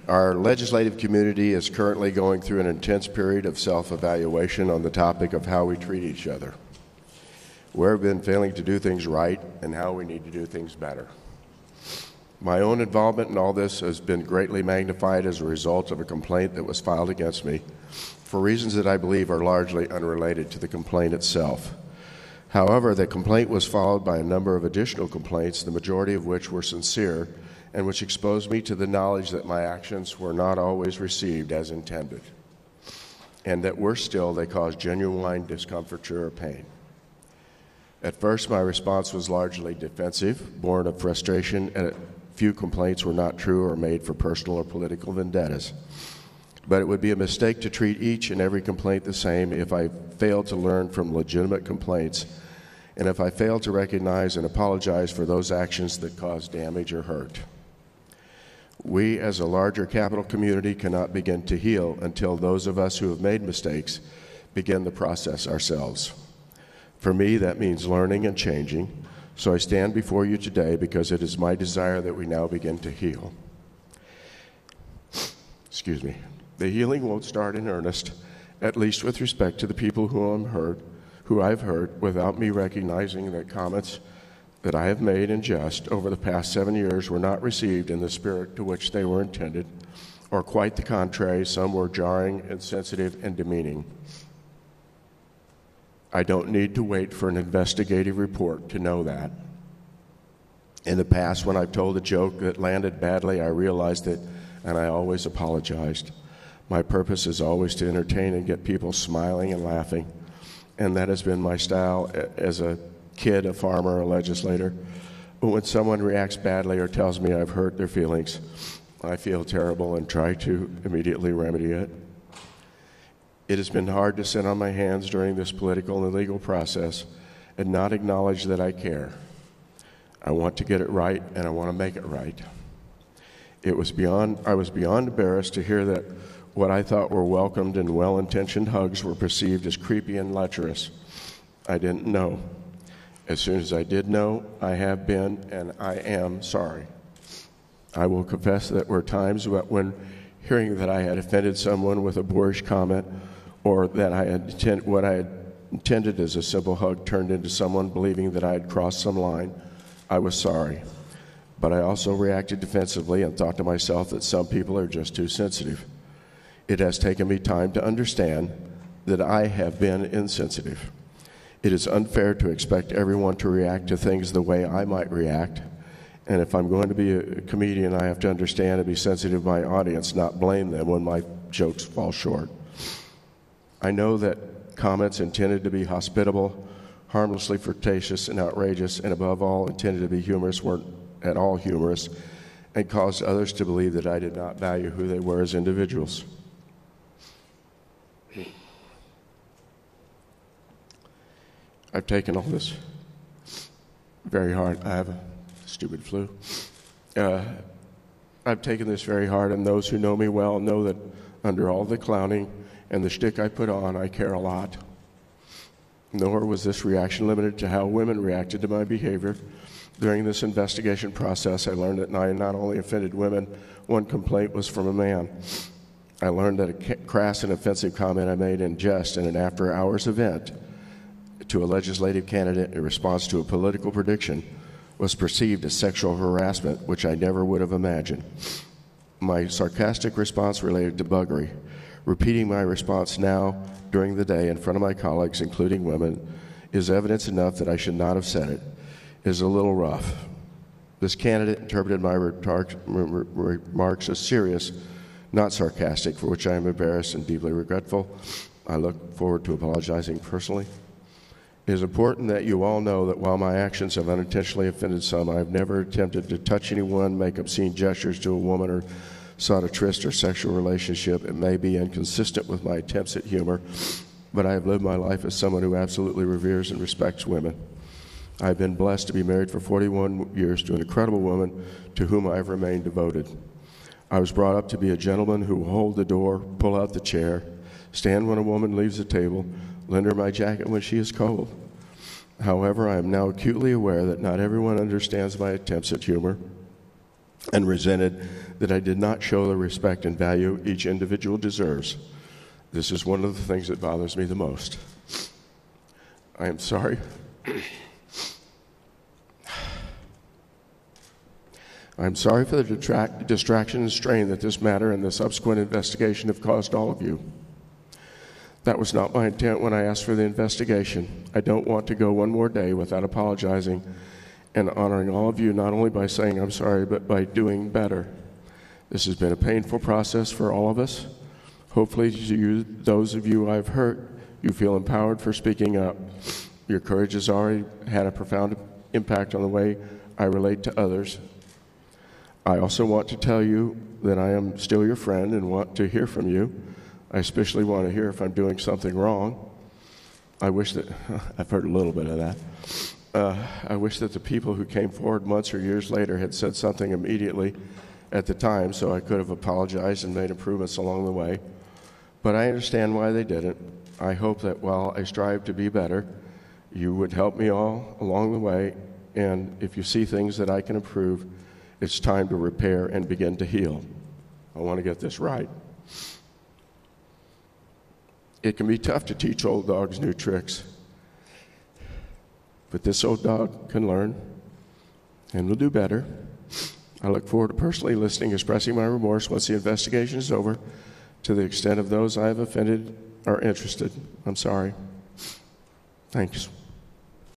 Our legislative community is currently going through an intense period of self-evaluation on the topic of how we treat each other, where we've been failing to do things right, and how we need to do things better. My own involvement in all this has been greatly magnified as a result of a complaint that was filed against me for reasons that I believe are largely unrelated to the complaint itself. However, the complaint was followed by a number of additional complaints, the majority of which were sincere, and which exposed me to the knowledge that my actions were not always received as intended, and that worse still, they caused genuine discomfiture or pain. At first, my response was largely defensive, born of frustration, and a few complaints were not true or made for personal or political vendettas. But it would be a mistake to treat each and every complaint the same if I failed to learn from legitimate complaints, and if I failed to recognize and apologize for those actions that caused damage or hurt. We, as a larger capital community, cannot begin to heal until those of us who have made mistakes begin the process ourselves. For me, that means learning and changing, so I stand before you today because it is my desire that we now begin to heal. Excuse me. The healing won't start in earnest, at least with respect to the people who I've hurt, without me recognizing that comments that I have made in jest over the past 7 years were not received in the spirit to which they were intended, or quite the contrary, some were jarring, insensitive, and demeaning. I don't need to wait for an investigative report to know that. In the past, when I've told a joke that landed badly, I realized it, and I always apologized. My purpose is always to entertain and get people smiling and laughing, and that has been my style as a kid, a farmer, a legislator. But when someone reacts badly or tells me I've hurt their feelings, I feel terrible and try to immediately remedy it. It has been hard to sit on my hands during this political and legal process and not acknowledge that I care. I want to get it right, and I want to make it right. I was beyond embarrassed to hear that what I thought were welcomed and well-intentioned hugs were perceived as creepy and lecherous. I didn't know. As soon as I did know, I have been and I am sorry. I will confess that were times when hearing that I had offended someone with a boorish comment, or that what I had intended as a simple hug turned into someone believing that I had crossed some line, I was sorry. But I also reacted defensively and thought to myself that some people are just too sensitive. It has taken me time to understand that I have been insensitive. It is unfair to expect everyone to react to things the way I might react. And if I'm going to be a comedian, I have to understand and be sensitive to my audience, not blame them when my jokes fall short. I know that comments intended to be hospitable, harmlessly flirtatious and outrageous, and above all intended to be humorous, weren't at all humorous, and caused others to believe that I did not value who they were as individuals. I've taken all this very hard. I have a stupid flu. I've taken this very hard, and those who know me well know that under all the clowning and the shtick I put on, I care a lot. Nor was this reaction limited to how women reacted to my behavior. During this investigation process, I learned that I not only offended women, one complaint was from a man. I learned that a crass and offensive comment I made in jest in an after-hours event to a legislative candidate in response to a political prediction was perceived as sexual harassment, which I never would have imagined. My sarcastic response related to buggery. Repeating my response now during the day in front of my colleagues, including women, is evidence enough that I should not have said it. It is a little rough. This candidate interpreted my remarks as serious, not sarcastic, for which I am embarrassed and deeply regretful. I look forward to apologizing personally. It is important that you all know that while my actions have unintentionally offended some, I have never attempted to touch anyone, make obscene gestures to a woman, or sought a tryst or sexual relationship. It may be inconsistent with my attempts at humor, but I have lived my life as someone who absolutely reveres and respects women. I have been blessed to be married for 41 years to an incredible woman to whom I have remained devoted. I was brought up to be a gentleman who will hold the door, pull out the chair, stand when a woman leaves the table, lend her my jacket when she is cold. However, I am now acutely aware that not everyone understands my attempts at humor and resented that I did not show the respect and value each individual deserves. This is one of the things that bothers me the most. I am sorry. I'm sorry for the distraction and strain that this matter and the subsequent investigation have caused all of you. That was not my intent when I asked for the investigation. I don't want to go one more day without apologizing and honoring all of you, not only by saying I'm sorry, but by doing better. This has been a painful process for all of us. Hopefully, those of you I've hurt, you feel empowered for speaking up. Your courage has already had a profound impact on the way I relate to others. I also want to tell you that I am still your friend and want to hear from you. I especially want to hear if I'm doing something wrong. I wish that, I've heard a little bit of that. I wish that the people who came forward months or years later had said something immediately at the time so I could have apologized and made improvements along the way. But I understand why they didn't. I hope that while I strive to be better, you would help me all along the way, and if you see things that I can improve, it's time to repair and begin to heal. I want to get this right. It can be tough to teach old dogs new tricks, but this old dog can learn and will do better. I look forward to personally listening, expressing my remorse once the investigation is over, to the extent of those I have offended are interested. I'm sorry. Thanks.